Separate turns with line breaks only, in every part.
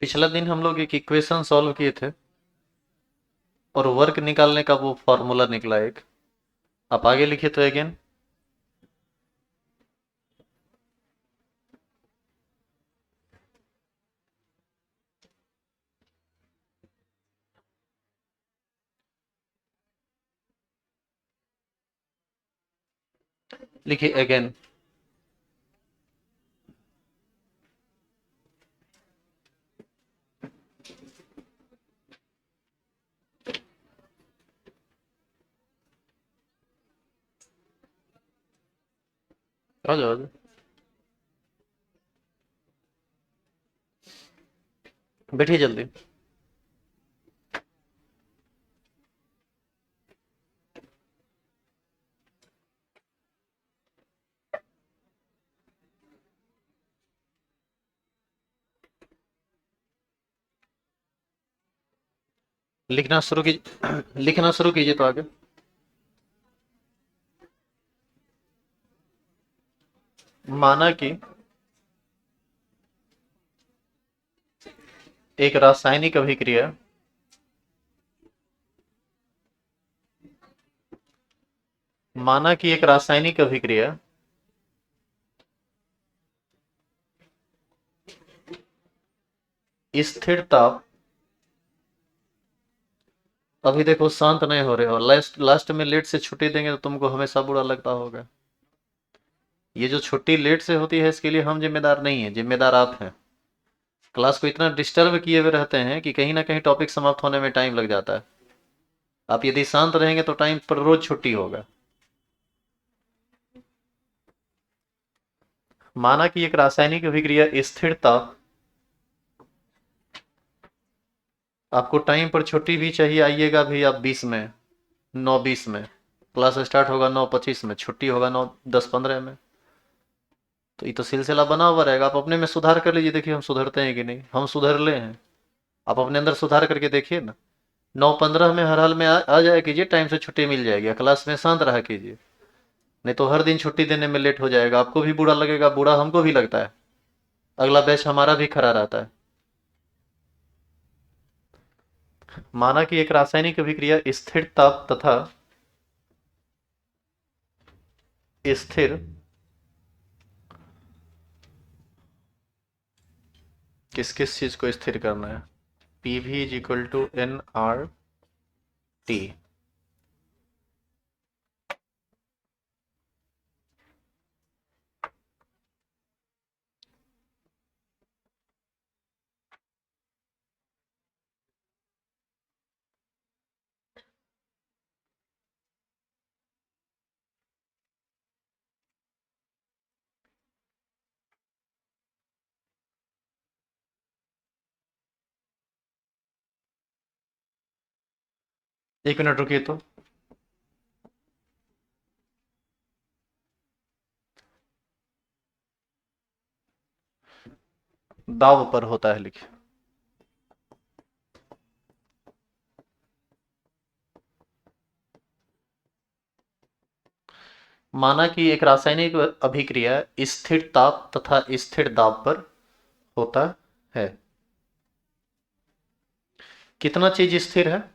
पिछला दिन हम लोग एक इक्वेशन सॉल्व किए थे और वर्क निकालने का वो फॉर्मूला निकला एक। आप आगे लिखे तो अगेन। लिखिए अगेन। आ जाओ आ जाओ। बैठिए जल्दी। लिखना शुरू कीजिए लिखना शुरू कीजिए तो आगे। माना कि एक रासायनिक अभिक्रिया माना कि एक रासायनिक अभिक्रिया स्थिर ताप। अभी देखो शांत नहीं हो रहे हो। लास्ट लास्ट में लेट से छुट्टी देंगे तो तुमको हमेशा बुरा लगता होगा। ये जो छुट्टी लेट से होती है इसके लिए हम जिम्मेदार नहीं है, जिम्मेदार आप हैं। क्लास को इतना डिस्टर्ब किए हुए रहते हैं कि कहीं ना कहीं टॉपिक समाप्त होने में टाइम लग जाता है। आप यदि शांत रहेंगे तो टाइम पर रोज छुट्टी होगा। माना कि एक रासायनिक अभिक्रिया स्थिर ताप। आपको टाइम पर छुट्टी भी चाहिए, आइएगा भी आप 20 में, 9:20 में। क्लास स्टार्ट होगा 9:25 में, छुट्टी होगा 9:10-15 में। तो ये तो सिलसिला बना हुआ रहेगा। आप अपने में सुधार कर लीजिए, देखिए हम सुधरते हैं कि नहीं। हम सुधर ले हैं। आप अपने अंदर सुधार करके देखिए ना। 9:15 में हर हाल में आ जाया कीजिए, टाइम से छुट्टी मिल जाएगी। क्लास में शांत रहा कीजिए, नहीं तो हर दिन छुट्टी देने में लेट हो जाएगा। आपको भी बुरा लगेगा, बुरा हमको भी लगता है। अगला बैच हमारा भी खड़ा रहता है। माना कि एक रासायनिक अभिक्रिया स्थिर ताप तथा स्थिर किस किस चीज को स्थिर करना है। P v is equal to NRT। एक मिनट रुकिए तो। दाव पर होता है, लिखिए। माना कि एक रासायनिक अभिक्रिया स्थिर ताप तथा स्थिर दाब पर होता है। कितना चीज स्थिर है?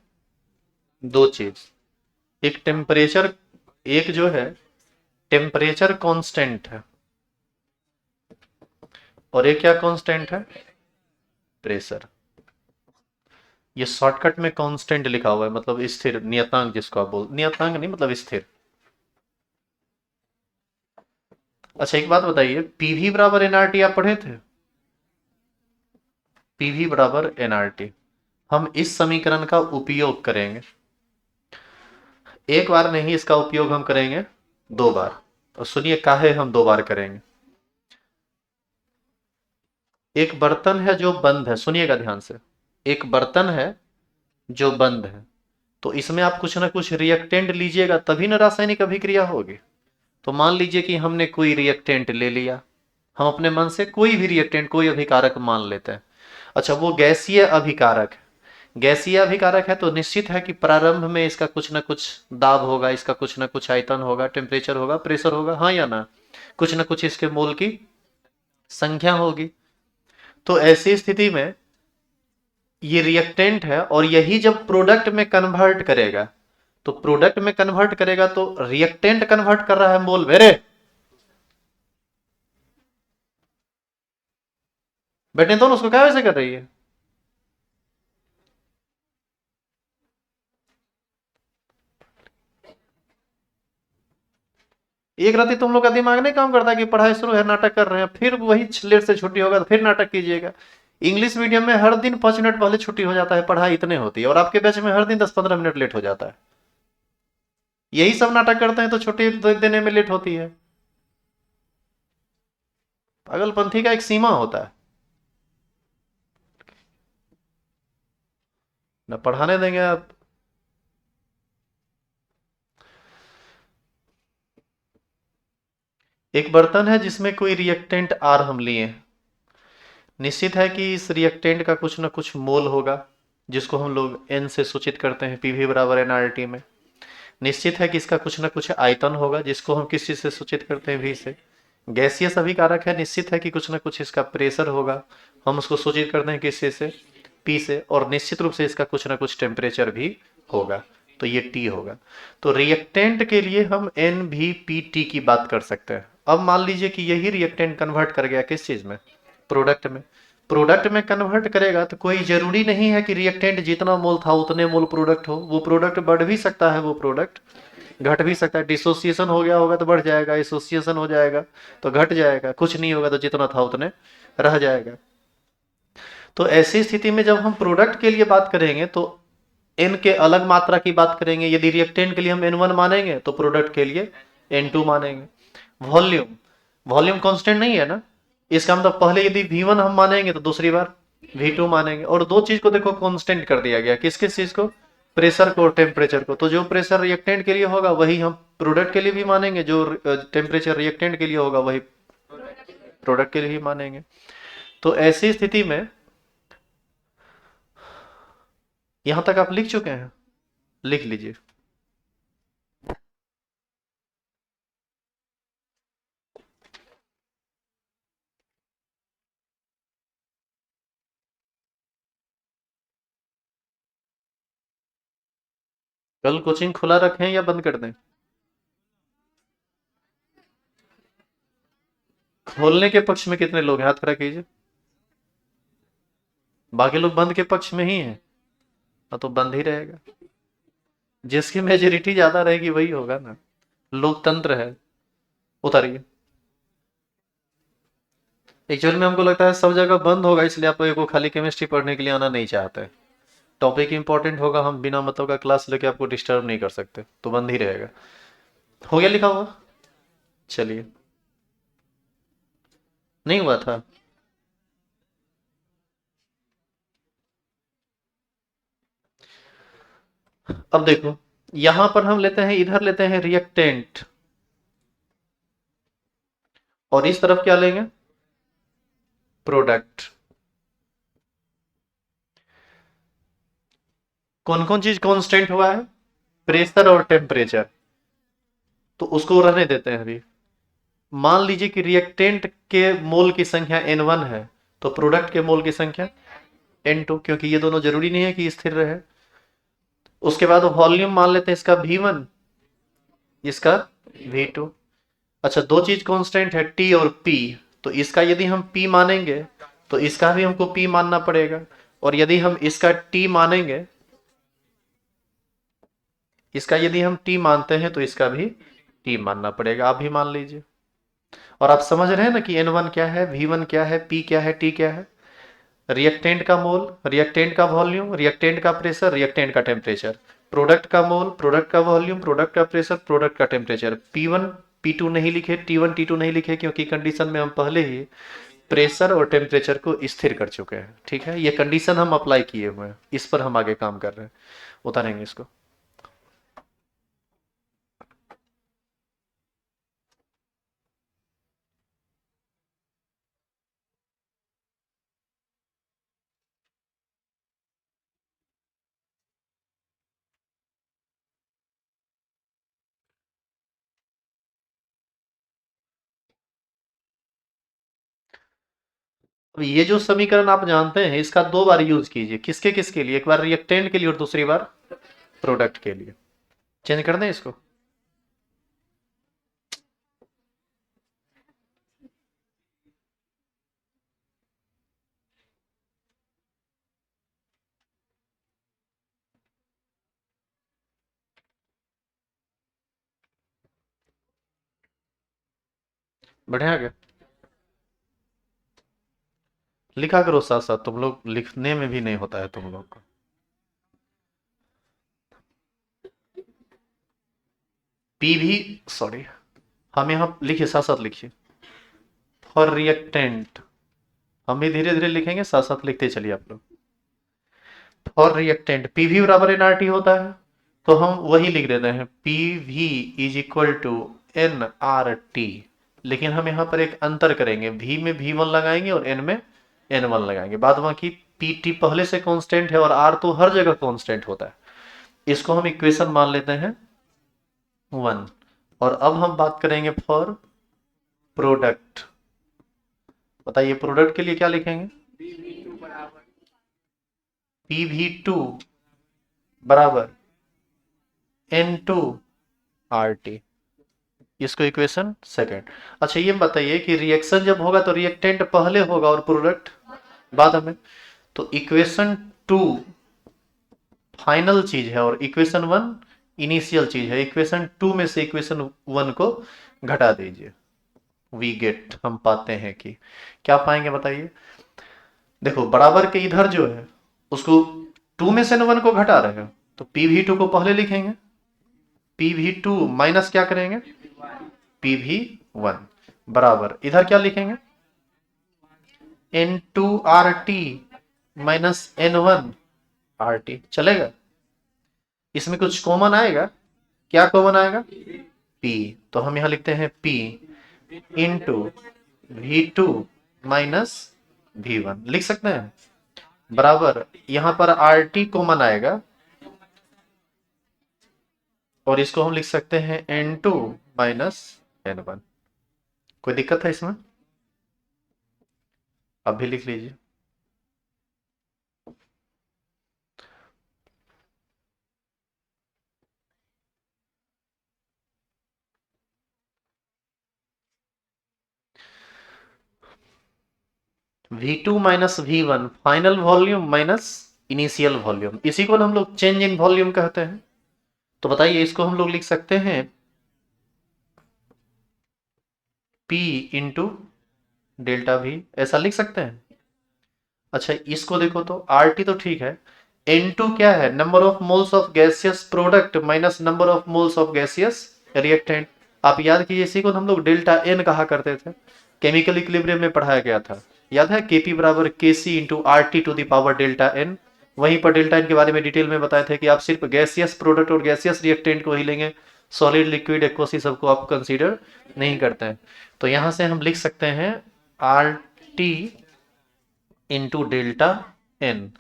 दो चीज। एक टेम्परेचर, एक जो है टेम्परेचर कांस्टेंट है, और एक क्या कांस्टेंट है? प्रेशर। ये शॉर्टकट में कांस्टेंट लिखा हुआ है, मतलब स्थिर, नियतांक जिसको आप बोल, नियतांक नहीं मतलब स्थिर। अच्छा एक बात बताइए, पीवी बराबर एनआरटी आप पढ़े थे? पीवी बराबर एनआरटी। हम इस समीकरण का उपयोग करेंगे। एक बार नहीं, इसका उपयोग हम करेंगे 2 बार। और सुनिए काहे हम 2 बार करेंगे। एक बर्तन है जो बंद है, सुनिएगा ध्यान से। एक बर्तन है जो बंद है, तो इसमें आप कुछ ना कुछ रिएक्टेंट लीजिएगा तभी ना रासायनिक अभिक्रिया होगी। तो मान लीजिए कि हमने कोई रिएक्टेंट ले लिया। हम अपने मन से कोई भी रिएक्टेंट, कोई अभिकारक मान लेते हैं। अच्छा वो गैसीय अभिकारक है। गैसीय अभिकारक है तो निश्चित है कि प्रारंभ में इसका कुछ ना कुछ दाब होगा, इसका कुछ ना कुछ आयतन होगा, टेम्परेचर होगा, प्रेशर होगा, हाँ या ना। कुछ ना कुछ इसके मोल की संख्या होगी। तो ऐसी स्थिति में ये रिएक्टेंट है और यही जब प्रोडक्ट में कन्वर्ट करेगा, तो प्रोडक्ट में कन्वर्ट करेगा तो रिएक्टेंट कन्वर्ट कर रहा है मोल मेरे बेटे, तो उसको क्या वैसे कर रही है? एक रात तुम लोग का दिमाग नहीं काम करता कि पढ़ाई शुरू है, नाटक कर रहे हैं, फिर वही लेट से छुट्टी होगा तो फिर नाटक कीजिएगा। इंग्लिश मीडियम में हर दिन 5 मिनट पहले छुट्टी हो जाता है, पढ़ाई इतने होती है, और आपके बैच में हर दिन 10-15 मिनट लेट हो जाता है। यही सब नाटक करते हैं तो छुट्टी देने में लेट होती है। पागलपंथी का एक सीमा होता है। न पढ़ाने देंगे आप। एक बर्तन है जिसमें कोई रिएक्टेंट आर हम लिए, निश्चित है कि इस रिएक्टेंट का कुछ ना कुछ मोल होगा, जिसको हम लोग एन से सूचित करते हैं, पीवी बराबर एनआरटी में। निश्चित है कि इसका कुछ ना कुछ आयतन होगा, जिसको हम किस चीज से सूचित करते हैं, वी से। गैसीय सभी कारक है, निश्चित है कि कुछ ना कुछ इसका प्रेशर होगा, हम उसको सूचित करते हैं किस चीज से, पी से। और निश्चित रूप से इसका कुछ ना कुछ टेम्परेचर भी होगा, तो ये टी होगा। तो रिएक्टेंट के लिए हम एन वी पी टी की बात कर सकते हैं। अब मान लीजिए कि यही रिएक्टेंट कन्वर्ट कर गया किस चीज में, प्रोडक्ट में। प्रोडक्ट में कन्वर्ट करेगा तो कोई जरूरी नहीं है कि रिएक्टेंट जितना मोल था उतने मोल प्रोडक्ट हो, वो प्रोडक्ट बढ़ भी सकता है, वो प्रोडक्ट घट भी सकता है। डिसोसिएशन हो गया होगा तो बढ़ जाएगा, एसोसिएशन हो जाएगा तो घट जाएगा, कुछ नहीं होगा तो जितना था उतने रह जाएगा। तो ऐसी स्थिति में जब हम प्रोडक्ट के लिए बात करेंगे तो एन के अलग मात्रा की बात करेंगे। यदि रिएक्टेंट के लिए हम N1 मानेंगे तो प्रोडक्ट के लिए N2 मानेंगे। वॉल्यूम, वॉल्यूम कांस्टेंट नहीं है ना, इसका मतलब पहले यदि V1 हम मानेंगे तो दूसरी बार V2 मानेंगे। और दो चीज को देखो कांस्टेंट कर दिया गया, किस किस चीज को, प्रेशर को और टेम्परेचर को। तो जो प्रेशर रिएक्टेंट के लिए होगा वही हम प्रोडक्ट के लिए भी मानेंगे, जो टेम्परेचर रिएक्टेंट के लिए होगा वही प्रोडक्ट के लिए भी मानेंगे। तो ऐसी स्थिति में यहां तक आप लिख चुके हैं, लिख लीजिए। कल कोचिंग खुला रखें या बंद कर दें? खोलने के पक्ष में कितने लोग हैं, हाथ खड़ा कीजिए। बाकी लोग बंद के पक्ष में ही हैं। हाँ, तो बंद ही रहेगा। जिसकी मेजोरिटी ज्यादा रहेगी वही होगा ना, लोकतंत्र है। उतारिए। एक्चुअल में हमको लगता है सब जगह बंद होगा, इसलिए आप को खाली केमिस्ट्री पढ़ने के लिए आना नहीं चाहते। टॉपिक इंपॉर्टेंट होगा, हम बिना मतलब का क्लास लेके आपको डिस्टर्ब नहीं कर सकते, तो बंद ही रहेगा। हो गया लिखा हुआ? चलिए। नहीं हुआ था? अब देखो, यहां पर हम लेते हैं, इधर लेते हैं रिएक्टेंट, और इस तरफ क्या लेंगे, प्रोडक्ट। कौन कौन चीज कांस्टेंट हुआ है, प्रेशर और टेम्परेचर, तो उसको रहने देते हैं अभी। मान लीजिए कि रिएक्टेंट के मोल की संख्या N1 है, तो प्रोडक्ट के मोल की संख्या N2, क्योंकि ये दोनों जरूरी नहीं है कि स्थिर रहे। उसके बाद वॉल्यूम मान लेते हैं इसका V1, इसका V2। अच्छा, दो चीज कांस्टेंट है T और P, तो इसका यदि हम P मानेंगे तो इसका भी हमको P मानना पड़ेगा, और यदि हम इसका T मानेंगे, इसका यदि हम T मानते हैं तो इसका भी T मानना पड़ेगा। आप भी मान लीजिए। और आप समझ रहे हैं ना कि N1 क्या है, V1 क्या है, P क्या है, T क्या है। रिएक्टेंट का मोल, रिएक्टेंट का वॉल्यूम, रिएक्टेंट का प्रेशर, रिएक्टेंट का टेम्परेचर। प्रोडक्ट का मोल, प्रोडक्ट का वॉल्यूम, प्रोडक्ट का प्रेशर, प्रोडक्ट का टेम्परेचर। P1 P2 नहीं लिखे, T1 T2 नहीं लिखे, क्योंकि कंडीशन में हम पहले ही प्रेशर और टेम्परेचर को स्थिर कर चुके हैं। ठीक है, ये कंडीशन हम अप्लाई किए हुए हैं, इस पर हम आगे काम कर रहे हैं। उतारेंगे इसको। अब ये जो समीकरण आप जानते हैं इसका दो बार यूज कीजिए, किसके किसके लिए, एक बार रिएक्टेंट के लिए और दूसरी बार प्रोडक्ट के लिए। चेंज कर दें इसको। बढ़िया गया। लिखा करो साथ साथ, तुम लोग लिखने में भी नहीं होता है तुम लोग को। पी भी, सॉरी, हम यहाँ लिखिए, साथ साथ लिखिए। फॉर रिएक्टेंट, हम भी धीरे धीरे लिखेंगे, साथ साथ लिखते चलिए आप लोग। फॉर रिएक्टेंट पी वी बराबर एन आर टी होता है, तो हम वही लिख देते हैं, p v is equal to n are t. लेकिन हम यहाँ पर एक अंतर करेंगे, वी में वी वन लगाएंगे और एन में एन वन लगाएंगे। बाद बाकी पी टी पहले से कांस्टेंट है और आर तो हर जगह कांस्टेंट होता है। इसको हम इक्वेशन मान लेते हैं वन। और अब हम बात करेंगे फॉर प्रोडक्ट। बताइए प्रोडक्ट के लिए क्या लिखेंगे? पी वी टू बराबर एन टू आर टी। इसको इक्वेशन सेकंड। अच्छा ये बताइए कि रिएक्शन जब होगा तो रिएक्टेंट पहले होगा और प्रोडक्ट बाद में। तो इक्वेशन टू फाइनल चीज है और इक्वेशन वन इनिशियल चीज है। इक्वेशन टू में से इक्वेशन वन को घटा दीजिए, वी गेट, हम पाते हैं कि क्या पाएंगे बताइए। देखो बराबर के इधर जो है उसको टू में से वन को घटा रहे हैं, तो पी वी टू को पहले लिखेंगे, पी वी टू माइनस क्या करेंगे, पी वी वन बराबर इधर क्या लिखेंगे, n two r t minus n one r t. चलेगा? इसमें कुछ कॉमन आएगा? क्या कॉमन आएगा? पी। तो हम यहां लिखते हैं p into v two minus v one, लिख सकते हैं बराबर, यहां पर आर टी कॉमन आएगा और इसको हम लिख सकते हैं n two minus n one. कोई दिक्कत है इसमें? अब भी लिख लीजिए। V2 minus v one final volume minus initial volume, इसी को हम लोग चेंज इन वॉल्यूम कहते हैं। तो बताइए इसको हम लोग लिख सकते हैं P इंटू डेल्टा वी, ऐसा लिख सकते हैं। अच्छा इसको देखो तो आर टी तो ठीक है, N2 क्या है, number of moles of gaseous product minus number of moles of gaseous reactant. आप याद कीजिए इसी को हम लोग डेल्टा एन कहा करते थे, केमिकल इक्विलिब्रियम में पढ़ाया गया था, याद है, केपी बराबर K C into are T to the power delta n. वहीं पर डेल्टा एन के बारे में डिटेल में बताए थे कि आप सिर्फ गैसियस प्रोडक्ट और गैसियस रिएक्टेंट को ही लेंगे, सॉलिड लिक्विड एक्वस सबको आप कंसीडर नहीं करते हैं। तो यहां से हम लिख सकते हैं r t into delta n,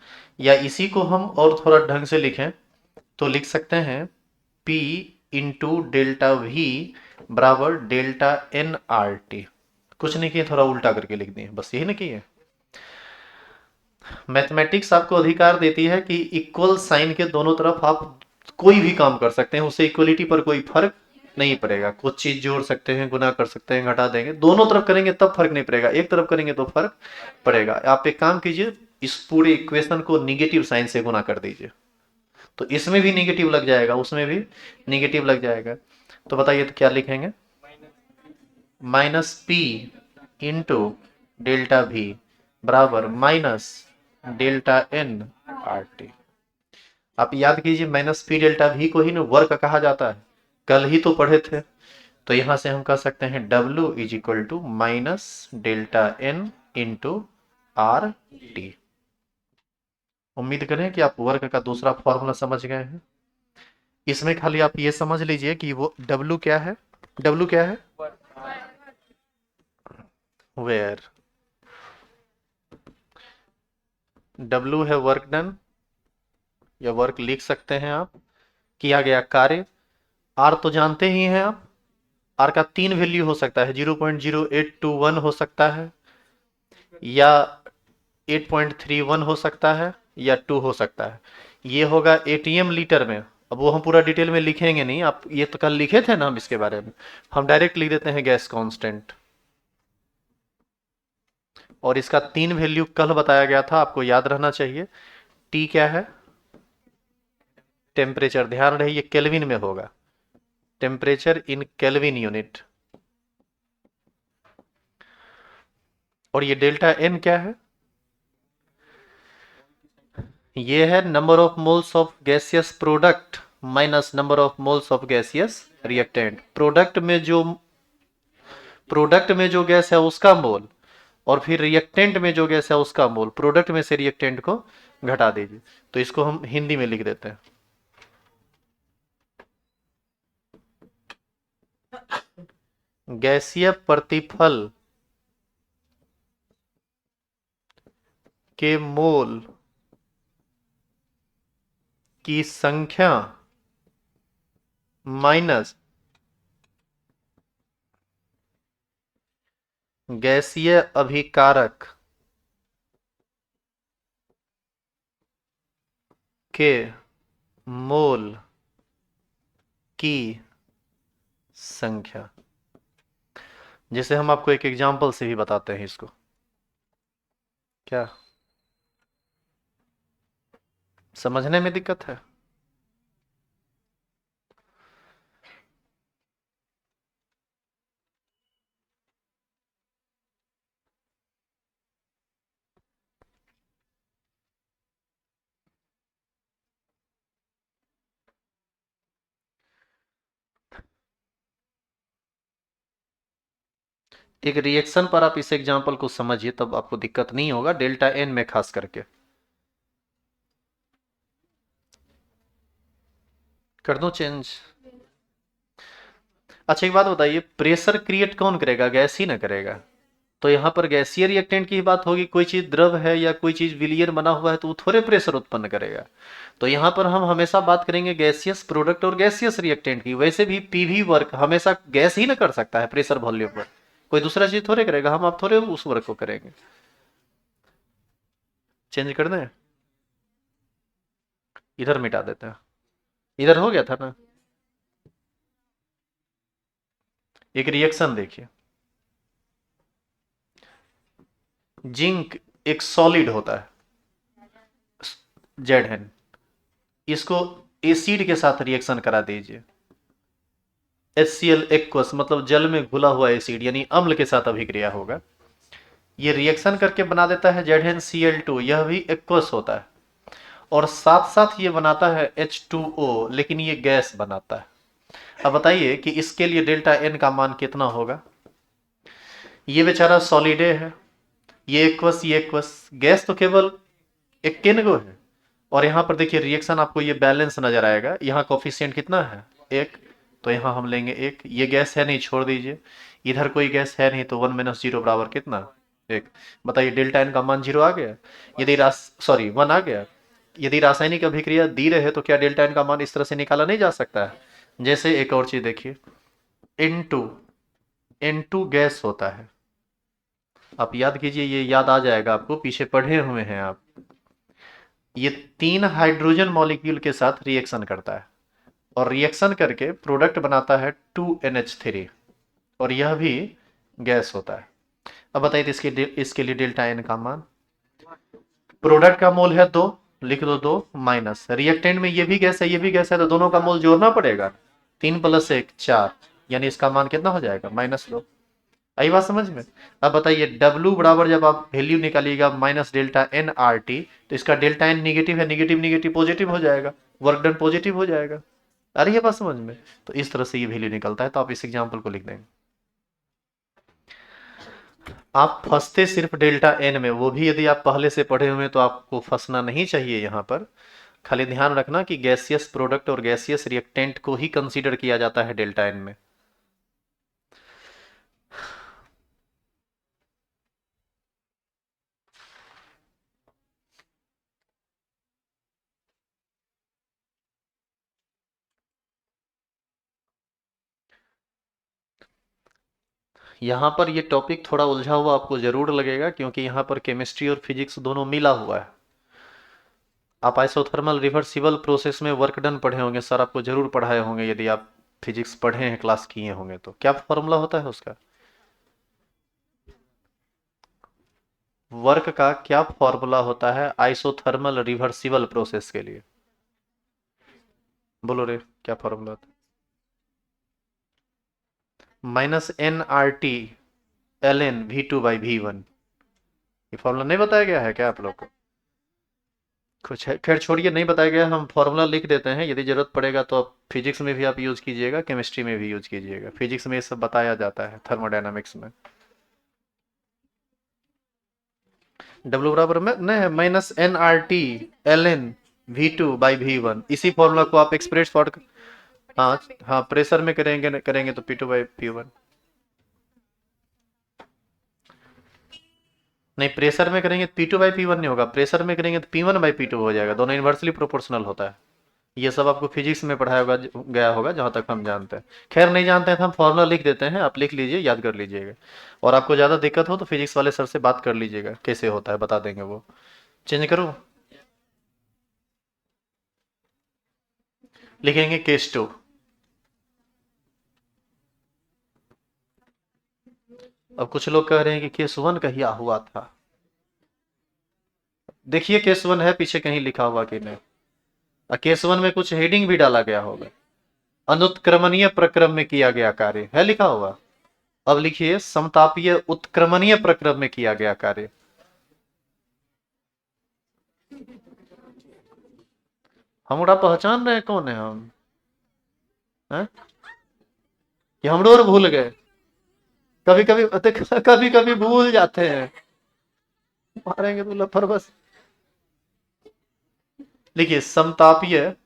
या इसी को हम और थोड़ा ढंग से लिखें तो लिख सकते हैं P इंटू डेल्टा वी बराबर डेल्टा एन आर टी। कुछ नहीं किए, थोड़ा उल्टा करके लिख दिए, बस यही ना किए। मैथमेटिक्स आपको अधिकार देती है कि इक्वल साइन के दोनों तरफ आप कोई भी काम कर सकते हैं, उससे इक्वलिटी पर कोई फर्क नहीं पड़ेगा। कुछ चीज जोड़ सकते हैं, गुना कर सकते हैं, घटा देंगे, दोनों तरफ करेंगे तब फर्क नहीं पड़ेगा, एक तरफ करेंगे तो फर्क पड़ेगा। आप एक काम कीजिए, इस पूरे इक्वेशन को निगेटिव साइन से गुना कर दीजिए, तो इसमें भी निगेटिव लग जाएगा, उसमें भी निगेटिव लग जाएगा। तो बताइए तो क्या लिखेंगे, minus P into delta V बराबर minus delta n are T. आप याद कीजिए माइनस पी डेल्टा वी को ही ना वर्क कहा जाता है, कल ही तो पढ़े थे। तो यहां से हम कह सकते हैं W is equal to minus delta n into are t. उम्मीद करें कि आप वर्क का दूसरा फॉर्मूला समझ गए हैं। इसमें खाली आप ये समझ लीजिए कि वो W क्या है, W क्या है, वेयर, W है वर्क डन, या वर्क लिख सकते हैं आप, किया गया कार्य। R तो जानते ही हैं आप, R का तीन वैल्यू हो सकता है, 0.0821 हो सकता है, या 8.31 हो सकता है या 2 हो सकता है। ये होगा एटीएम लीटर में। अब वो हम पूरा डिटेल में लिखेंगे नहीं, आप ये तो कल लिखे थे ना हम इसके बारे में। हम डायरेक्ट लिख देते हैं गैस कांस्टेंट। और इसका 3 वैल्यू कल बताया गया था, आपको याद रहना चाहिए। टी क्या है? टेम्परेचर। ध्यान रहे ये केल्विन में होगा, टेम्परेचर इन केल्विन यूनिट। और ये डेल्टा एन क्या है? ये है number of moles of gaseous product minus number of moles of gaseous reactant. Product में जो गैस है उसका मोल, और फिर रिएक्टेंट में जो गैस है उसका मोल। प्रोडक्ट में से रिएक्टेंट को घटा दीजिए। तो इसको हम हिंदी में लिख देते हैं। गैसीय प्रतिफल के मोल की संख्या माइनस गैसीय अभिकारक के मोल की संख्या। जैसे हम आपको एक एग्जांपल से भी बताते हैं इसको। क्या समझने में दिक्कत है? एक रिएक्शन पर आप इस एग्जांपल को समझिए, तब आपको दिक्कत नहीं होगा, डेल्टा एन में खास करके। कर दूं चेंज? अच्छा एक बात बताइए, प्रेशर क्रिएट कौन करेगा? गैस ही ना करेगा। तो यहाँ पर गैसीय रिएक्टेंट की बात होगी। कोई चीज द्रव है या कोई चीज विलियर बना हुआ है तो वो थोड़े प्रेशर उत्पन्न करेगा। तो यहाँ पर हम हमेशा बात करेंगे गैसियस प्रोडक्ट और गैसियस रिएक्टेंट की। वैसे भी पीवी वर्क हमेशा गैस ही ना कर सकता है प्रेशर वॉल्यूम पर। कोई दूसरा चीज थोड़े करेगा, हम आप थोड़े उस वर्क को करेंगे। चेंज कर दें? इधर मिटा देते हैं। इधर हो गया था ना। एक रिएक्शन देखिए। जिंक एक सॉलिड होता है, जेड एन। इसको एसिड के साथ रिएक्शन करा दीजिए। HCl एक्वस मतलब जल में घुला हुआ एसिड, यानी अम्ल के साथ अभिक्रिया होगा। ये रिएक्शन करके बना देता है ZnCl2, यह भी एक्वस होता है। और साथ साथ ये बनाता है H2O, लेकिन ये गैस बनाता है। अब बताइए कि इसके लिए डेल्टा एन का मान कितना होगा? ये बेचारा सॉलिडे है, ये एक्वस, ये एक्वस। गैस तो केवल एक केनगो है। और यहाँ पर देखिए रिएक्शन आपको ये बैलेंस नजर आएगा। यहाँ कोफिशिएंट कितना है? एक। तो यहाँ हम लेंगे एक। ये गैस है नहीं, छोड़ दीजिए। इधर कोई गैस है नहीं, तो 1 - 0 बराबर कितना? एक। बताइए डेल्टा एन का मान 0 आ गया। यदि रास सॉरी 1 आ गया। यदि रासायनिक अभिक्रिया दी रहे तो क्या डेल्टा एन का मान इस तरह से निकाला नहीं जा सकता है? जैसे एक और चीज देखिए, N2। N2 गैस होता है। आप याद कीजिए, ये याद आ जाएगा आपको, पीछे पढ़े हुए हैं आप। ये 3 हाइड्रोजन मॉलिक्यूल के साथ रिएक्शन करता है, और रिएक्शन करके प्रोडक्ट बनाता है 2NH3, और यह भी गैस होता है। अब बताइए तो इसके लिए डेल्टा एन का मान। प्रोडक्ट का मोल है 2, लिख दो 2 माइनस रिएक्टेंट में ये भी गैस है ये भी गैस है, तो दोनों का मोल जोड़ना पड़ेगा। 3 + 1 4, यानी इसका मान कितना हो जाएगा? -2। आई बात समझ में? अब बताइए W बराबर, जब आप वैल्यू निकालिएगा -डेल्टा NRT, तो इसका डेल्टा एन निगेटिव है, निगेटिव निगेटिव पॉजिटिव हो जाएगा, वर्क डन पॉजिटिव हो जाएगा। आ रही है बात समझ में? तो इस तरह से ये वैल्यू निकलता है। तो आप इस एग्जांपल को लिख देंगे। आप फंसते सिर्फ डेल्टा एन में, वो भी यदि आप पहले से पढ़े हुए हैं तो आपको फंसना नहीं चाहिए यहाँ पर। खाली ध्यान रखना कि गैसियस प्रोडक्ट और गैसियस रिएक्टेंट को ही कंसीडर किया जाता है डेल्टा एन में। यहाँ पर ये टॉपिक थोड़ा उलझा हुआ आपको जरूर लगेगा, क्योंकि यहाँ पर केमिस्ट्री और फिजिक्स दोनों मिला हुआ है। आप आइसोथर्मल रिवर्सिबल प्रोसेस में वर्क डन पढ़े होंगे, सर आपको जरूर पढ़ाए होंगे, यदि आप फिजिक्स पढ़े हैं, क्लास किए होंगे तो। क्या फॉर्मूला होता है उसका? वर्क का क्या फॉर्मूला होता है आइसोथर्मल रिवर्सिबल प्रोसेस के लिए? बोलो रे, क्या फॉर्मूला होता है? -nRT ln V2/V1। ये फॉर्मूला नहीं बताया गया है क्या आप लोग को? कुछ है, खैर छोड़िए, नहीं बताया गया, हम फॉर्मूला लिख देते हैं, यदि जरूरत पड़ेगा तो आप फिजिक्स में भी आप यूज कीजिएगा, केमिस्ट्री में भी यूज कीजिएगा। फिजिक्स में ये सब बताया जाता है, थर्मोडायनामिक्स में। डब्ल्यू बराबर में नहीं है, -nRT ln V2/V1। इसी फॉर्मूला को आप एक्सप्रेस फॉर, हाँ हाँ, प्रेशर में करेंगे तो P2/P1। नहीं, प्रेशर में करेंगे तो P2/P1 नहीं होगा, प्रेशर में करेंगे तो P1/P2 हो जाएगा, दोनों इन्वर्सली प्रोपोर्शनल होता है। ये सब आपको फिजिक्स में पढ़ाया होगा, गया होगा जहां तक हम जानते हैं। खैर नहीं जानते हैं तो हम फॉर्मूला लिख देते हैं, आप लिख लीजिए, याद कर लीजिएगा। और आपको ज़्यादा दिक्कत हो तो फिजिक्स वाले सर से बात कर लीजिएगा, कैसे होता है बता देंगे वो। चेंज करूँ? लिखेंगे केस 2। अब कुछ लोग कह रहे हैं कि केस 1 कहिया हुआ था। देखिए केस 1 है पीछे कहीं लिखा हुआ कि नहीं, और केस 1 में कुछ हेडिंग भी डाला गया होगा। अनुत्क्रमणीय प्रक्रम में किया गया कार्य है लिखा हुआ। अब लिखिए समतापीय उत्क्रमणीय प्रक्रम में किया गया कार्य। हमरा पहचान रहे हैं कौन है हम, हैं? कि हम और भूल गए? कभी कभी कभी कभी भूल जाते हैं, मारेंगे तो लफर बस। लिखिए समतापीय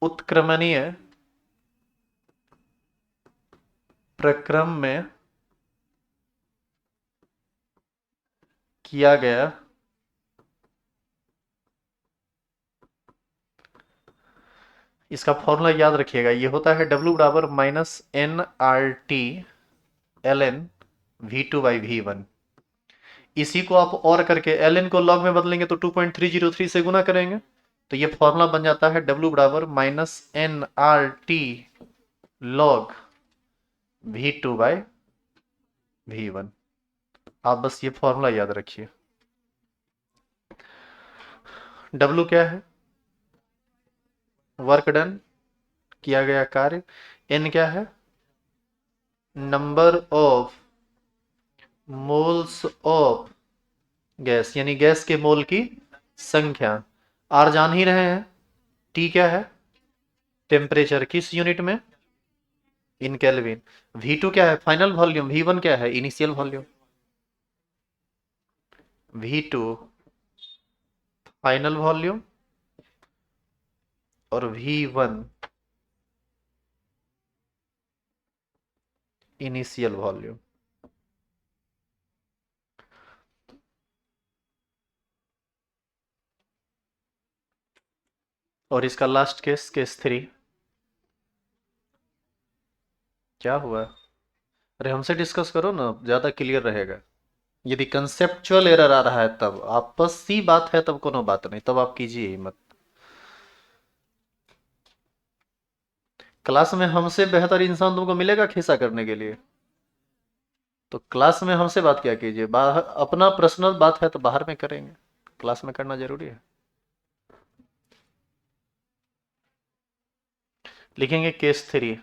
उत्क्रमणीय प्रक्रम में किया गया इसका फॉर्मूला याद रखिएगा, ये होता है W बराबर -nRT ln V2/V1। इसी को आप और करके ln को log में बदलेंगे तो 2.303 से गुना करेंगे, तो ये फॉर्मूला बन जाता है W बराबर -nRT log V2/V1। आप बस ये फॉर्मूला याद रखिए। W क्या है? वर्क डन, किया गया कार्य। N क्या है? Number of moles of gas, यानी गैस के मोल की संख्या। R जान ही रहे हैं। T क्या है? टेम्परेचर, किस यूनिट में? इन केल्विन। V2 क्या है? Final volume. V1 क्या है? Initial volume. V2 final volume और V1 इनिशियल वॉल्यूम। और इसका लास्ट केस, केस 3। क्या हुआ? अरे हमसे डिस्कस करो ना, ज्यादा क्लियर रहेगा। यदि कंसेप्चुअल एरर आ रहा है तब आपस सी बात है, तब कोनो बात नहीं, तब आप कीजिए ही मत। क्लास में हमसे बेहतर इंसान तुमको मिलेगा खिस्सा करने के लिए? तो क्लास में हमसे बात क्या कीजिए, बाहर अपना पर्सनल बात है तो बाहर में करेंगे, क्लास में करना जरूरी है। लिखेंगे केस 3।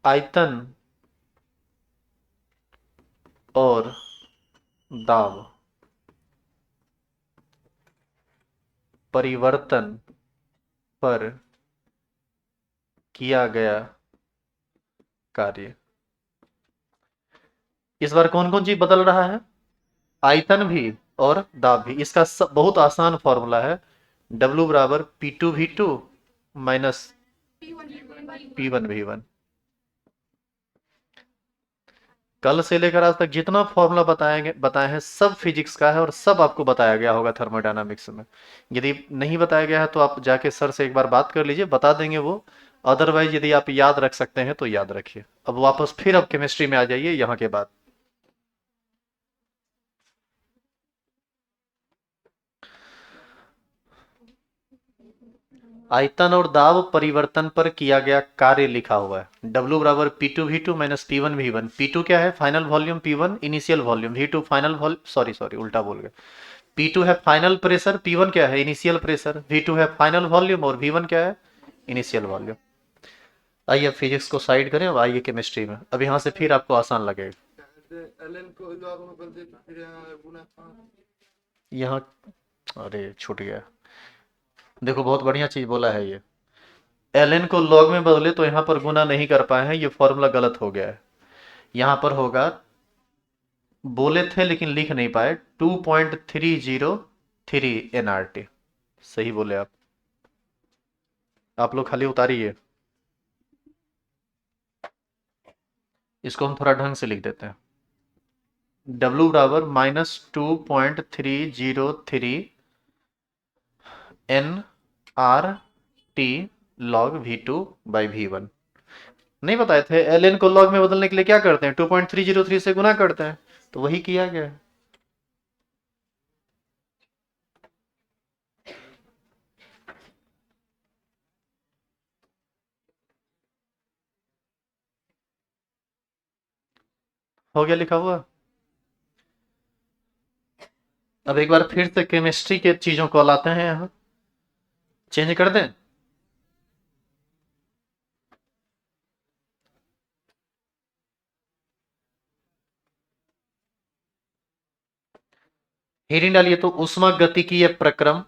आयतन और दाब परिवर्तन पर किया गया कार्य। इस बार कौन कौन चीज बदल रहा है? आयतन भी और दाब भी। इसका बहुत आसान फॉर्मूला है, W बराबर P2V2 माइनस P1V1। कल से लेकर आज तक जितना फॉर्मूला बताए हैं सब फिजिक्स का है और सब आपको बताया गया होगा थर्मोडायनामिक्स में। यदि नहीं बताया गया है तो आप जाके सर से एक बार बात कर लीजिए, बता देंगे वो। अदरवाइज यदि आप याद रख सकते हैं तो याद रखिए। अब वापस फिर आप केमिस्ट्री में आ जाइए यहाँ के बाद। आयतन और दाब परिवर्तन पर किया गया कार्य लिखा हुआ है। W बराबर P2V2 माइनस P1V1। P2 क्या है? Final volume. P1 initial volume. V2 final volume, sorry sorry उल्टा बोल गए। P2 है फाइनल प्रेशर, P1 क्या है? Initial pressure. V2 है फाइनल वॉल्यूम और V1 क्या है? Initial volume. आइए अब फिजिक्स को साइड करें, अब आइए केमिस्ट्री में। अब यहाँ से फिर आपको आसान लगेगा। यहाँ, अरे छूट गया। देखो बहुत बढ़िया चीज बोला है ये। ln को log में बदले तो यहाँ पर गुना नहीं कर पाए हैं, ये फॉर्मूला गलत हो गया है। यहाँ पर होगा, बोले थे लेकिन लिख नहीं पाए, 2.303 nRT। सही बोले आप लोग खाली उतारिए। इसको हम थोड़ा ढंग से लिख देते हैं। W बराबर -2.303 nRT log V2 by V1। नहीं बताए थे ln को log में बदलने के लिए क्या करते हैं? 2.303 से गुना करते हैं, तो वही किया गया है। हो गया लिखा हुआ। अब एक बार फिर से केमिस्ट्री के चीजों को लाते हैं यहाँ, चेंज कर दें। हेडिंग डालिए तो उष्मा गतिकीय प्रक्रम।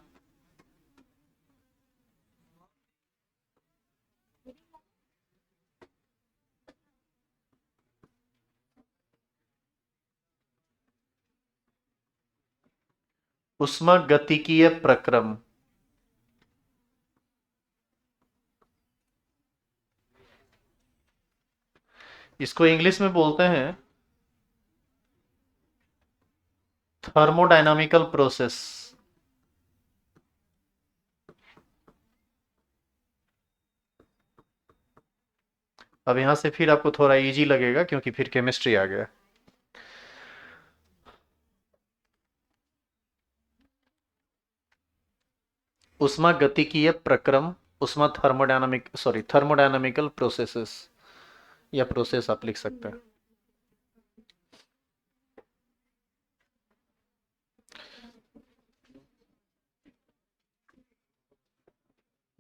उष्मा गतिकीय प्रक्रम। इसको इंग्लिश में बोलते हैं थर्मोडायनामिकल प्रोसेस। अब यहां से फिर आपको थोड़ा इजी लगेगा क्योंकि फिर केमिस्ट्री आ गया। उष्मा गतिकीय प्रक्रम, उष्मा थर्मोडायनामिकल प्रोसेसेस, या प्रोसेस आप लिख सकते हैं।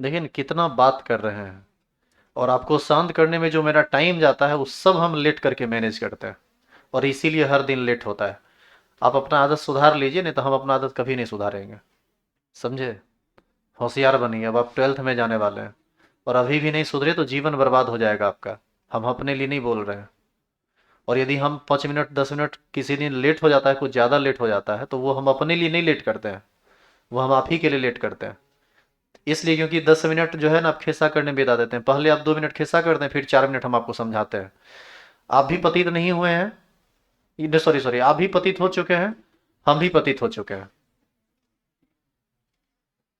देखिए कितना बात कर रहे हैं, और आपको शांत करने में जो मेरा टाइम जाता है वो सब हम लेट करके मैनेज करते हैं, और इसीलिए हर दिन लेट होता है। आप अपना आदत सुधार लीजिए, नहीं तो हम अपना आदत कभी नहीं सुधारेंगे। समझे? होशियार बनिए, अब आप 12th में जाने वाले हैं, और अभी भी नहीं सुधरे तो जीवन बर्बाद हो जाएगा आपका। हम अपने लिए नहीं बोल रहे हैं। और यदि हम 5 मिनट 10 मिनट किसी दिन लेट हो जाता है, कुछ ज़्यादा लेट हो जाता है, तो वो हम अपने लिए नहीं लेट करते हैं, वो हम आप ही के लिए लेट करते हैं। इसलिए क्योंकि 10 मिनट जो है ना आप खिस्सा करने बिता देते हैं। पहले आप 2 मिनट खिस्सा करते हैं, फिर 4 मिनट हम आपको समझाते हैं। आप भी पतित नहीं हुए हैं, सॉरी सॉरी, आप भी पतित हो चुके हैं, हम भी पतित हो चुके हैं।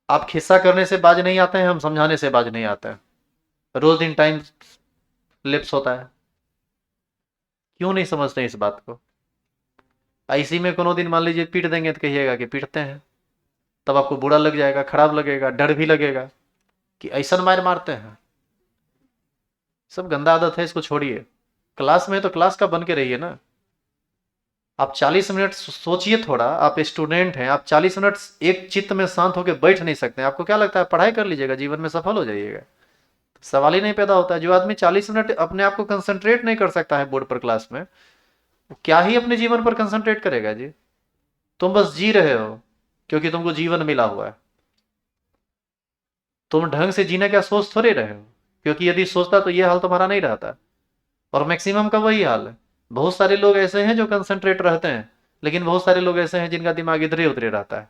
आप खिस्सा करने से बाज नहीं आते हैं, हम समझाने से बाज नहीं आते हैं। रोज दिन टाइम लिप्स होता है। क्यों नहीं समझते इस बात को? ऐसी में कोनो दिन मान लीजिए पीट देंगे तो कहिएगा कि पीटते हैं, तब आपको बुरा लग जाएगा, खराब लगेगा, डर भी लगेगा कि ऐसा मार मारते हैं। सब गंदा आदत है, इसको छोड़िए। क्लास में तो क्लास का बन के रहिए ना। आप 40 मिनट सोचिए थोड़ा, आप स्टूडेंट हैं, आप 40 मिनट एक चित्त में शांत होकर बैठ नहीं सकते। आपको क्या लगता है पढ़ाई कर लीजिएगा, जीवन में सफल हो जाइएगा? सवाल ही नहीं पैदा होता है। जो आदमी 40 मिनट अपने आप को कंसंट्रेट नहीं कर सकता है बोर्ड पर, क्लास में, वो क्या ही अपने जीवन पर कंसंट्रेट करेगा जी? तुम बस जी रहे हो क्योंकि तुमको जीवन मिला हुआ है। तुम ढंग से जीने का सोच थोड़े रहे हो, क्योंकि यदि सोचता तो ये हाल तुम्हारा नहीं रहता। और मैक्सिमम का वही हाल है। बहुत सारे लोग ऐसे हैं जो कंसंट्रेट रहते हैं, लेकिन बहुत सारे लोग ऐसे हैं जिनका दिमाग इधरे उधरे रहता है।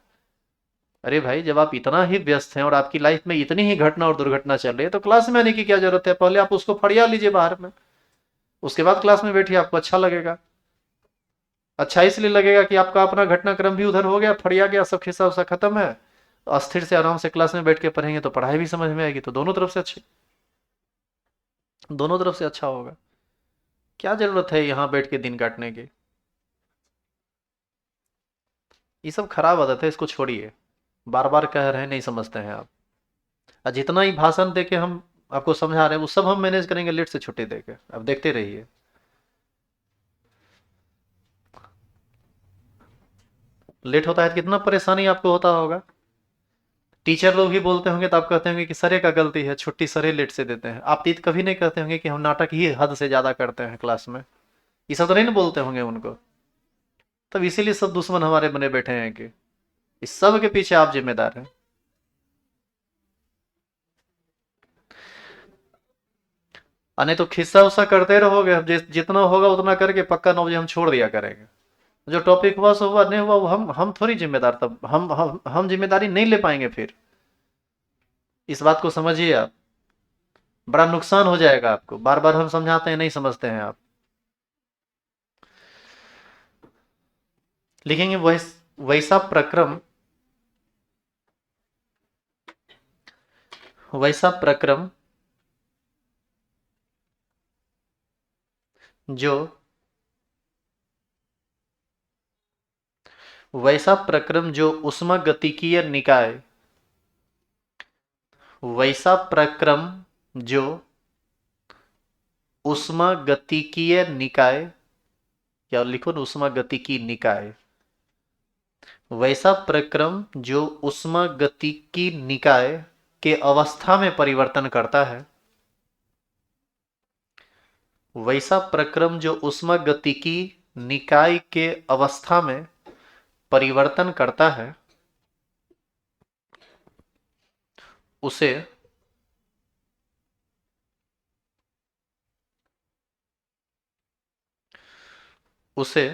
अरे भाई, जब आप इतना ही व्यस्त हैं और आपकी लाइफ में इतनी ही घटना और दुर्घटना चल रही है, तो क्लास में आने की क्या जरूरत है? पहले आप उसको फड़िया लीजिए बाहर में, उसके बाद क्लास में बैठिए, आपको अच्छा लगेगा। अच्छा इसलिए लगेगा कि आपका अपना घटनाक्रम भी उधर हो गया, फड़िया गया, सब खिस्सा उसा खत्म है, अस्थिर से आराम से क्लास में बैठ के पढ़ेंगे तो पढ़ाई भी समझ में आएगी, तो दोनों तरफ से अच्छी, दोनों तरफ से अच्छा होगा। क्या जरूरत है यहाँ बैठ के दिन काटने की? ये सब खराब आदत है, इसको छोड़िए। बार बार कह रहे हैं, नहीं समझते हैं आप। और जितना ही भाषण दे के हम आपको समझा रहे हैं वो सब हम मैनेज करेंगे लेट से छुट्टी दे के, अब देखते रहिए। लेट होता है तो कितना परेशानी आपको होता होगा। टीचर लोग भी बोलते होंगे तो आप कहते होंगे कि सरे का गलती है, छुट्टी सरे लेट से देते हैं। आप तो कभी नहीं कहते होंगे कि हम नाटक ही हद से ज्यादा करते हैं क्लास में। ये सब तो नहीं ना बोलते होंगे उनको। तब इसीलिए सब दुश्मन हमारे बने बैठे हैं कि इस सब के पीछे आप जिम्मेदार हैं। नहीं तो खिस्सा उस्सा करते रहोगे, हम जितना होगा उतना करके पक्का 9 बजे हम छोड़ दिया करेंगे। जो टॉपिक हुआ सो हुआ, नहीं हुआ वो हम थोड़ी जिम्मेदार, तब हम जिम्मेदारी नहीं ले पाएंगे फिर। इस बात को समझिए आप। बड़ा नुकसान हो जाएगा आपको, बार बार हम समझाते हैं नहीं समझते हैं आप। लिखेंगे वैसा प्रक्रम, वैसा प्रक्रम जो, वैसा प्रक्रम जो ऊष्मागतिकीय निकाय, वैसा प्रक्रम जो ऊष्मागतिकीय निकाय, या लिखो ना ऊष्मागतिकी निकाय, वैसा प्रक्रम जो ऊष्मागतिकी निकाय के अवस्था में परिवर्तन करता है, वैसा प्रक्रम जो ऊष्मागतिकी निकाय के अवस्था में परिवर्तन करता है, उसे उसे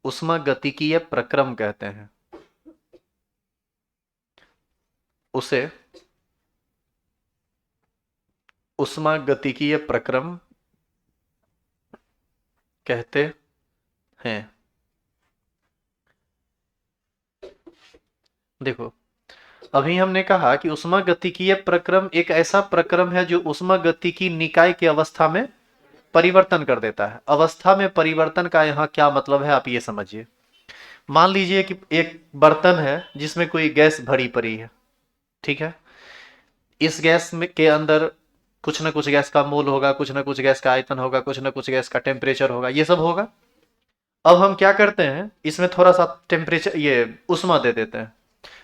ऊष्मागतिकीय प्रक्रम कहते हैं। उसे ऊष्मागतिकीय प्रक्रम कहते हैं। देखो, अभी हमने कहा कि ऊष्मागतिकीय प्रक्रम एक ऐसा प्रक्रम है जो ऊष्मागतिकी निकाय की अवस्था में परिवर्तन कर देता है। अवस्था में परिवर्तन का यहाँ क्या मतलब है आप ये समझिए। मान लीजिए कि एक बर्तन है जिसमें कोई गैस भरी पड़ी है, ठीक है। इस गैस में के अंदर कुछ ना कुछ गैस का मोल होगा, कुछ ना कुछ गैस का आयतन होगा, कुछ ना कुछ गैस का टेम्परेचर होगा, ये सब होगा। अब हम क्या करते हैं, इसमें थोड़ा सा टेम्परेचर ये उष्मा दे देते हैं।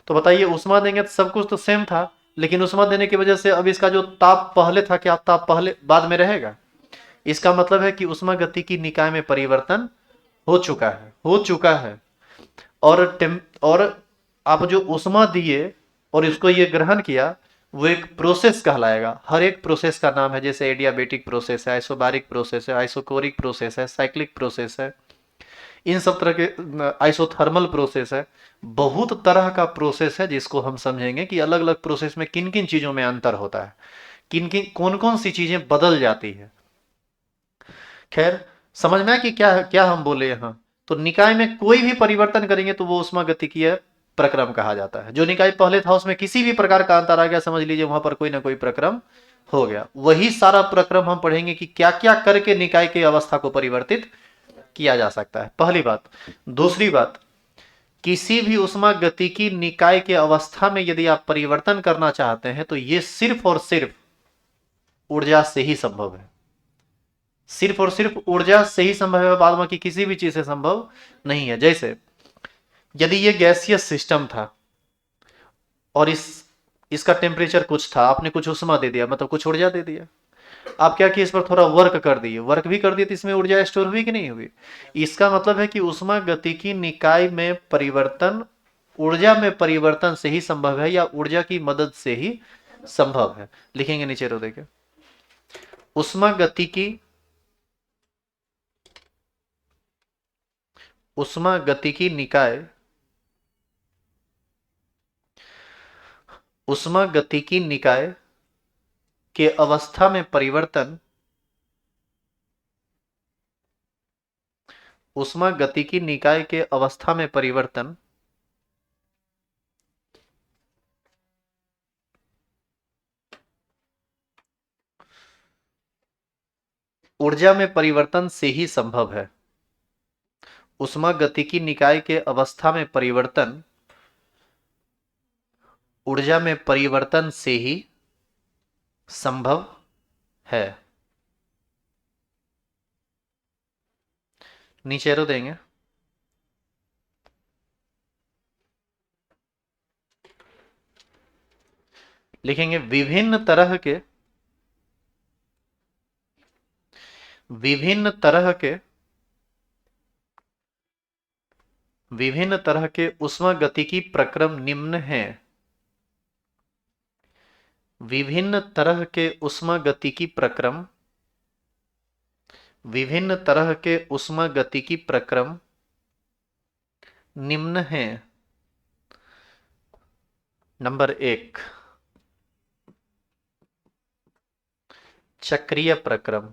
तो बताइए, उष्मा देंगे तो सब कुछ तो सेम था, लेकिन उष्मा देने की वजह से अब इसका जो ताप पहले था, क्या ताप पहले बाद में रहेगा? इसका मतलब है कि उष्मा गति की निकाय में परिवर्तन हो चुका है, हो चुका है। और आप जो उष्मा दिए और इसको ये ग्रहण किया, वो एक प्रोसेस कहलाएगा। हर एक प्रोसेस का नाम है, जैसे एडियाबेटिक प्रोसेस है, आइसोबारिक प्रोसेस है, आइसोकोरिक प्रोसेस है, साइक्लिक प्रोसेस है, इन सब तरह के आइसोथर्मल प्रोसेस है। बहुत तरह का प्रोसेस है जिसको हम समझेंगे कि अलग अलग प्रोसेस में किन किन चीजों में अंतर होता है, किन किन कौन कौन सी चीजें बदल जाती है। खैर, समझ में आया कि क्या क्या हम बोले यहाँ। तो निकाय में कोई भी परिवर्तन करेंगे तो वो ऊष्मागतिकीय प्रक्रम कहा जाता है। जो निकाय पहले था उसमें किसी भी प्रकार का अंतर आ गया, समझ लीजिए वहां पर कोई ना कोई प्रक्रम हो गया। वही सारा प्रक्रम हम पढ़ेंगे कि क्या क्या करके निकाय की अवस्था को परिवर्तित किया जा सकता है, पहली बात। दूसरी बात, किसी भी ऊष्मागतिकी निकाय के अवस्था में यदि आप परिवर्तन करना चाहते हैं तो यह सिर्फ और सिर्फ ऊर्जा से ही संभव है। सिर्फ और सिर्फ ऊर्जा से ही संभव है, बाद बाकी किसी भी चीज से संभव नहीं है। जैसे यदि ये गैसियस सिस्टम था और इसका टेम्परेचर कुछ था, आपने कुछ उष्मा दे दिया, मतलब कुछ ऊर्जा दे दिया। आप क्या किए, इस पर थोड़ा वर्क कर दिए, वर्क भी कर दिए तो इसमें ऊर्जा स्टोर हुई कि नहीं हुई? इसका मतलब है कि उष्मा गतिकी निकाय में परिवर्तन ऊर्जा में परिवर्तन से ही संभव है, या ऊर्जा की मदद से ही संभव है। लिखेंगे नीचे रो देखिए, उष्मा गतिकी, उष्मा गतिकी निकाय, उष्मा गतिकी निकाय के अवस्था में परिवर्तन उष्मागतिकी निकाय के अवस्था में परिवर्तन ऊर्जा में परिवर्तन से ही संभव है। उष्मागतिकी निकाय के अवस्था में परिवर्तन ऊर्जा में परिवर्तन से ही संभव है। नीचे एरो देंगे। लिखेंगे विभिन्न तरह के विभिन्न तरह के विभिन्न तरह के उष्मागतिकी प्रक्रम निम्न हैं। विभिन्न तरह के उष्मागतिकी प्रक्रम विभिन्न तरह के उष्मागतिकी प्रक्रम निम्न हैं। नंबर 1, चक्रीय प्रक्रम।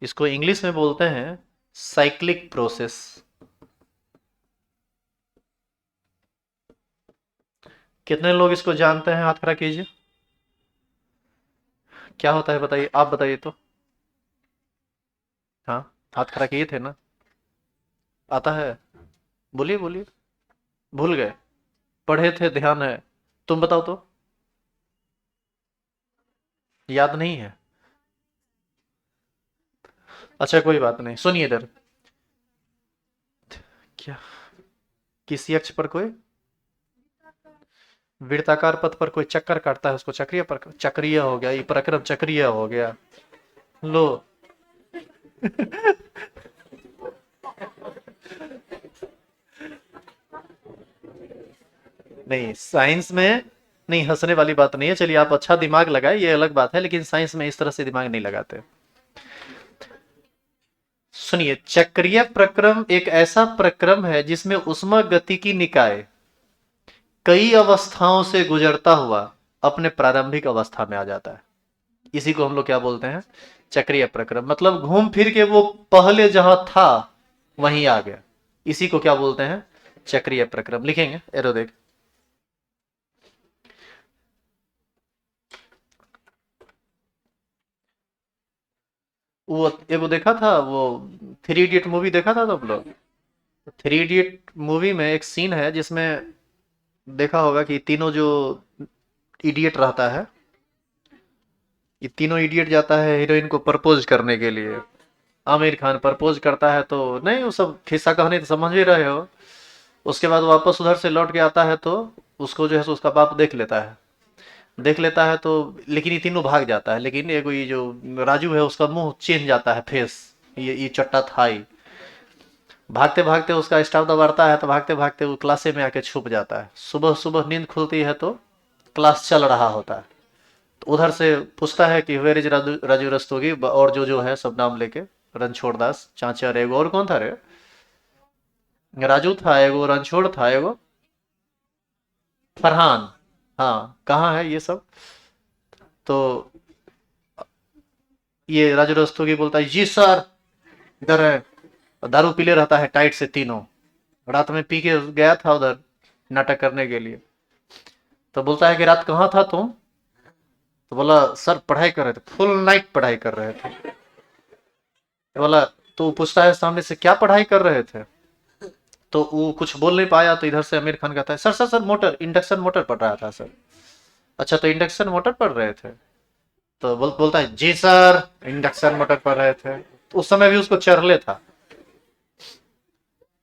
इसको इंग्लिश में बोलते हैं साइक्लिक प्रोसेस। कितने लोग इसको जानते हैं? हाथ खड़ा कीजिए। क्या होता है बताइए, आप बताइए तो। हाँ, हाथ खड़ा किए थे ना? आता है? बोलिए बोलिए। भूल गए? पढ़े थे, ध्यान है? तुम बताओ तो। याद नहीं है? अच्छा कोई बात नहीं, सुनिए इधर। क्या? किसी अक्ष पर कोई वृत्ताकार पथ पर कोई चक्कर काटता है, उसको चक्रीय प्रक्रम। चक्रीय हो गया, ये प्रक्रम चक्रीय हो गया। लो। नहीं, साइंस में नहीं, हंसने वाली बात नहीं है। चलिए, आप अच्छा दिमाग लगाए, ये अलग बात है, लेकिन साइंस में इस तरह से दिमाग नहीं लगाते। सुनिए, चक्रीय प्रक्रम एक ऐसा प्रक्रम है जिसमें उष्मागतिकी निकाय कई अवस्थाओं से गुजरता हुआ अपने प्रारंभिक अवस्था में आ जाता है। इसी को हम लोग क्या बोलते हैं? चक्रीय प्रक्रम। मतलब घूम फिर के वो पहले जहां था वहीं आ गया। इसी को क्या बोलते हैं? चक्रीय प्रक्रम। लिखेंगे, एरो देख। वो एगो देखा था, वो 3 इडियट मूवी देखा था तुम लोग? 3 इडियट मूवी में एक सीन है जिसमें देखा होगा कि तीनों जो इडियट रहता है, ये तीनों इडियट जाता है हीरोइन को प्रपोज करने के लिए। आमिर खान प्रपोज करता है तो नहीं, वो सब खिस्सा कहानी तो समझ ही रहे हो। उसके बाद वापस उधर से लौट के आता है तो उसको जो है सो उसका बाप देख लेता है। देख लेता है तो लेकिन ये तीनों भाग जाता है। लेकिन एगो ये जो राजू है उसका मुंह चेंज जाता है, फेस ये चट्टा था ही। भागते भागते उसका स्टाफ दबाता है तो भागते भागते वो क्लासे में आके छुप जाता है। सुबह सुबह नींद खुलती है तो क्लास चल रहा होता है। तो उधर से पूछता है कि वेर इज राजू राजू रस्तोगी, और जो जो है सब नाम लेके, रणछोड़ दास, चाचा, एगो और कौन था रे? राजू था एगो, रणछोड़ था एगो, फरहान। हाँ, कहाँ है ये सब? तो ये राजू रस्तोगी बोलता है जी सर, इधर है। दारू पीले रहता है टाइट से तीनों। रात में पी के गया था उधर नाटक करने के लिए। तो बोलता है कि रात कहाँ था तुम? तो बोला सर पढ़ाई कर रहे थे, फुल नाइट पढ़ाई कर रहे थे। तो बोला, तो पूछता है सामने से क्या पढ़ाई कर रहे थे? तो वो कुछ बोल नहीं पाया तो इधर से आमिर खान कहता है sir sir sir motor, induction motor पढ़ रहा था सर। अच्छा, तो इंडक्शन मोटर पढ़ रहे थे? तो बोलता है जी सर, इंडक्शन मोटर पढ़ रहे थे। तो उस समय भी उसको चरले था।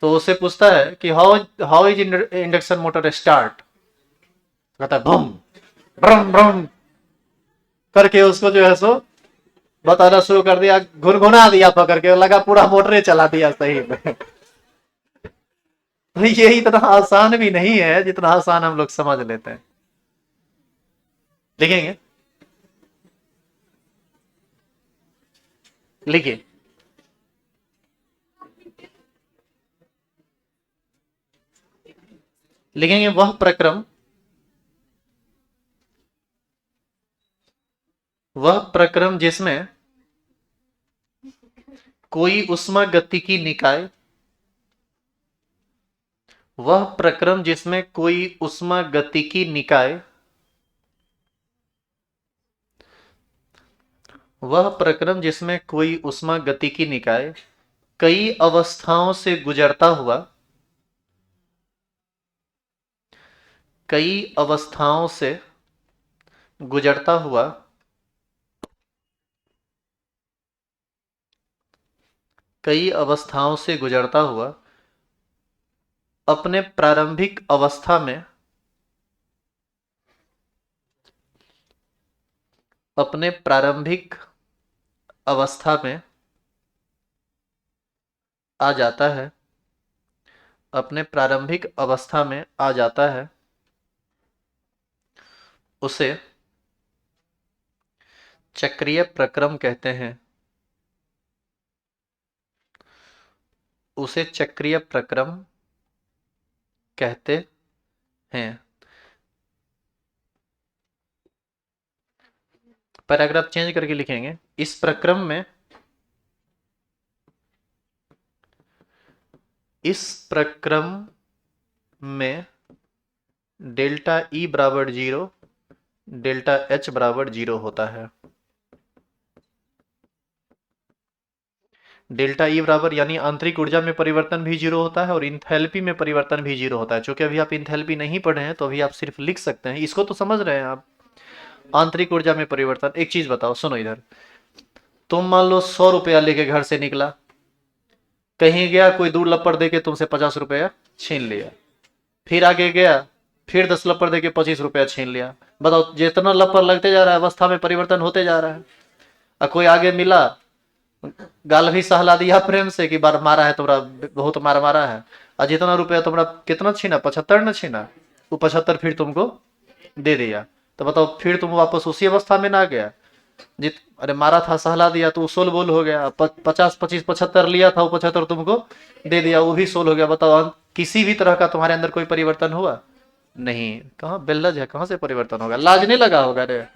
तो उससे पूछता है कि how how is induction motor start? कहता है बम ब्रम ब्रम करके उसको जो है सो बताना शुरू कर दिया, घुनघुना दिया पकड़ के, लगा पूरा मोटरे चला दिया सही में। तो ये इतना आसान भी नहीं है जितना आसान हम लोग समझ लेते हैं। लिखेंगे, लिखिए। लिखेंगे वह प्रक्रम जिसमें कोई ऊष्मागतिकी निकाय वह प्रक्रम जिसमें कोई ऊष्मागतिकी निकाय वह प्रक्रम जिसमें कोई ऊष्मागतिकी निकाय कई अवस्थाओं से गुजरता हुआ कई अवस्थाओं से गुजरता हुआ कई अवस्थाओं से गुजरता हुआ अपने प्रारंभिक अवस्था में अपने प्रारंभिक अवस्था में आ जाता है अपने प्रारंभिक अवस्था में आ जाता है उसे चक्रीय प्रक्रम कहते हैं उसे चक्रीय प्रक्रम कहते हैं। पैराग्राफ चेंज करके लिखेंगे, इस प्रक्रम में डेल्टा ई बराबर 0 डेल्टा एच बराबर 0 होता है। डेल्टा ई बराबर यानी आंतरिक ऊर्जा में परिवर्तन भी 0 होता है और इंथैल्पी में परिवर्तन भी 0 होता है। चूंकि अभी आप इंथैल्पी नहीं पढ़े हैं तो अभी आप सिर्फ लिख सकते हैं, इसको तो समझ रहे हैं आप। आंतरिक ऊर्जा में परिवर्तन, एक चीज बताओ, सुनो इधर, तुम मान लो 100 रुपया लेके घर से निकला, कहीं गया, कोई दूर लपड़ दे के तुमसे 50 रुपया छीन लिया, फिर आगे गया, फिर 10 लपड़ दे के 25 रुपया छीन लिया। बताओ, जितना लपड़ लगते जा रहा है अवस्था में परिवर्तन होते जा रहा है। और कोई आगे मिला, गाल भी सहला दिया प्रेम से कि बार मारा है तुम्हारा, बहुत मार मारा है, और जितना रुपया तुम्हारा कितना छीना, 75 न छीना, वो 75 फिर तुमको दे दिया। तो बताओ, फिर तुम वापस उसी अवस्था में ना गया जित, अरे मारा था सहला दिया तो वो 16 बोल हो गया, 50 25 75 लिया था, वो 75 तुमको दे दिया, वो भी 16 हो गया। बताओ, किसी भी तरह का तुम्हारे अंदर कोई परिवर्तन हुआ नहीं। कहाँ बेल्लज है, कहाँ से परिवर्तन होगा, लाज नहीं लगा होगा रे।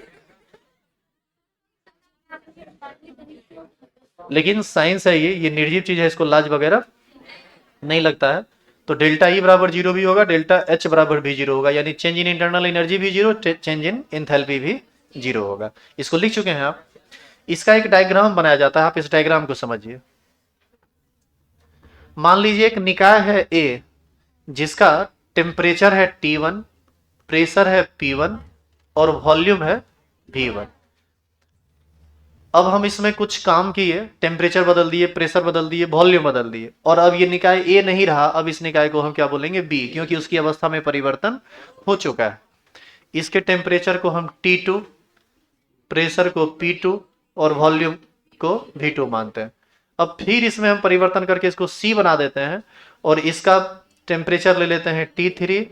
लेकिन साइंस है ये निर्जीव चीज है, इसको लाज वगैरह नहीं लगता है। तो डेल्टा ई बराबर 0 भी होगा, डेल्टा एच बराबर भी 0 होगा, यानी चेंज इन इंटरनल एनर्जी भी 0, चेंज इन इंथैल्पी भी 0 होगा। इसको लिख चुके हैं आप। इसका एक डायग्राम बनाया जाता है, आप इस डायग्राम को समझिए। मान लीजिए एक निकाय है ए, जिसका टेम्परेचर है T1, प्रेशर है P1 और वॉल्यूम है V1। अब हम इसमें कुछ काम किए, टेम्परेचर बदल दिए, प्रेशर बदल दिए, वॉल्यूम बदल दिए, और अब ये निकाय ए नहीं रहा। अब इस निकाय को हम क्या बोलेंगे, बी, क्योंकि उसकी अवस्था में परिवर्तन हो चुका है। इसके टेम्परेचर को हम T2, प्रेशर को P2 और वॉल्यूम को V2 मानते हैं। अब फिर इसमें हम परिवर्तन करके इसको C बना देते हैं, और इसका टेम्परेचर ले लेते हैं T3,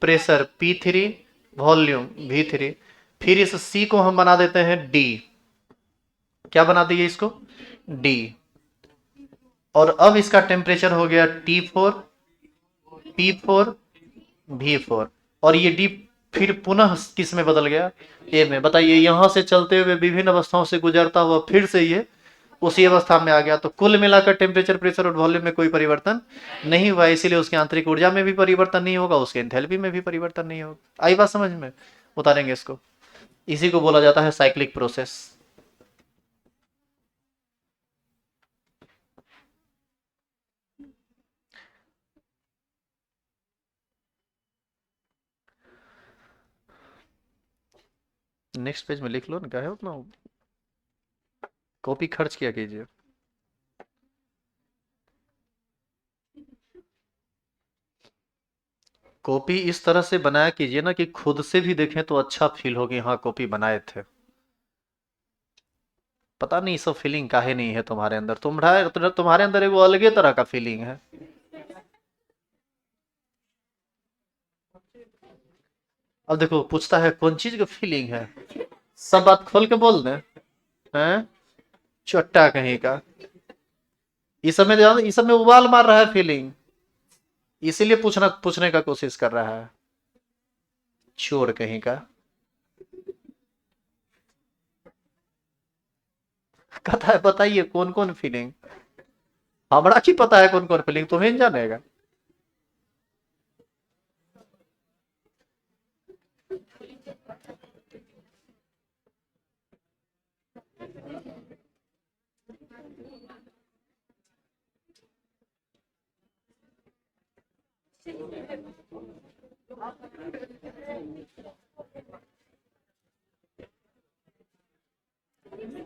pressure P3, volume V3। फिर इस C को हम बना देते हैं D। क्या बना दिए इसको, D। और अब इसका टेम्परेचर हो गया T4, P4, V4, और ये D फिर पुनः किस में बदल गया, ए में। बताइए, यहां से चलते हुए विभिन्न अवस्थाओं से गुजरता हुआ फिर से ये उसी अवस्था में आ गया। तो कुल मिलाकर टेम्परेचर, प्रेशर और वॉल्यूम में कोई परिवर्तन नहीं हुआ, इसीलिए उसकी आंतरिक ऊर्जा में भी परिवर्तन नहीं होगा, उसके एंथैल्पी में भी परिवर्तन नहीं होगा। आई बात समझ में, उतारेंगे इसको। इसी को बोला जाता है साइक्लिक प्रोसेस। नेक्स्ट पेज में लिख लो ना, क्या है उतना, कॉपी खर्च किया कीजिए। कॉपी इस तरह से बनाया कीजिए ना कि खुद से भी देखें तो अच्छा फील हो कि हाँ कॉपी बनाए थे। पता नहीं सब फीलिंग काहे नहीं है तुम्हारे अंदर, तुम्हारे अंदर एक अलगे तरह का फीलिंग है। अब देखो, पूछता है कौन चीज का फीलिंग है, सब बात खोल के बोल दे हैं, चट्टा कहीं का। इस समय उबाल मार रहा है फीलिंग, इसीलिए पूछने का कोशिश कर रहा है, चोर कहीं का। कहता है बताइए कौन कौन फीलिंग। हमरा की पता है कौन कौन फीलिंग, तुम्हें नहीं जानेगा।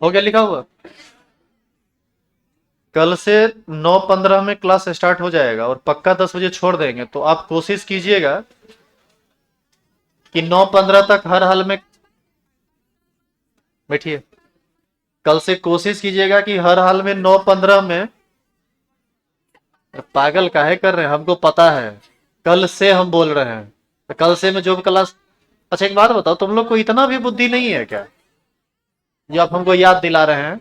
हो गया लिखा हुआ। कल से 9:15 में क्लास स्टार्ट हो जाएगा और पक्का 10 बजे छोड़ देंगे, तो आप कोशिश कीजिएगा कि 9:15 तक हर हाल में बैठिए। कल से कोशिश कीजिएगा कि हर हाल में 9:15 में। पागल काहे कर रहे हैं, हमको पता है। कल से हम बोल रहे हैं, तो कल से में जो भी क्लास। अच्छा एक बात बताओ, तुम लोग को इतना भी बुद्धि नहीं है क्या, जो आप हमको याद दिला रहे हैं।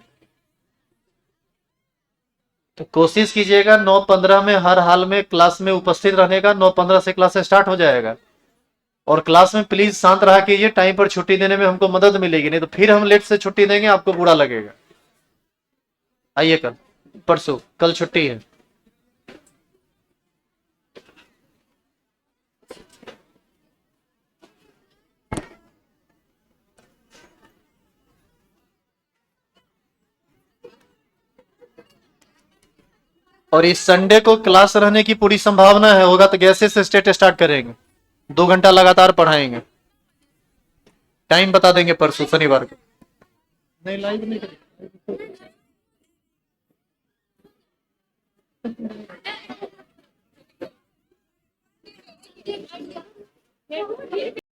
तो कोशिश कीजिएगा 9:15 में हर हाल में क्लास में उपस्थित रहने का। 9:15 से क्लास स्टार्ट हो जाएगा। और क्लास में प्लीज शांत रहा कीजिए, टाइम पर छुट्टी देने में हमको मदद मिलेगी, नहीं तो फिर हम लेट से छुट्टी देंगे, आपको बुरा लगेगा। आइए कल, परसों, कल छुट्टी है। और इस संडे को क्लास रहने की पूरी संभावना है, होगा तो गैसे से स्टेट स्टार्ट करेंगे। 2 घंटा लगातार पढ़ाएंगे। टाइम बता देंगे परसों शनिवार को। नहीं लाइव नहीं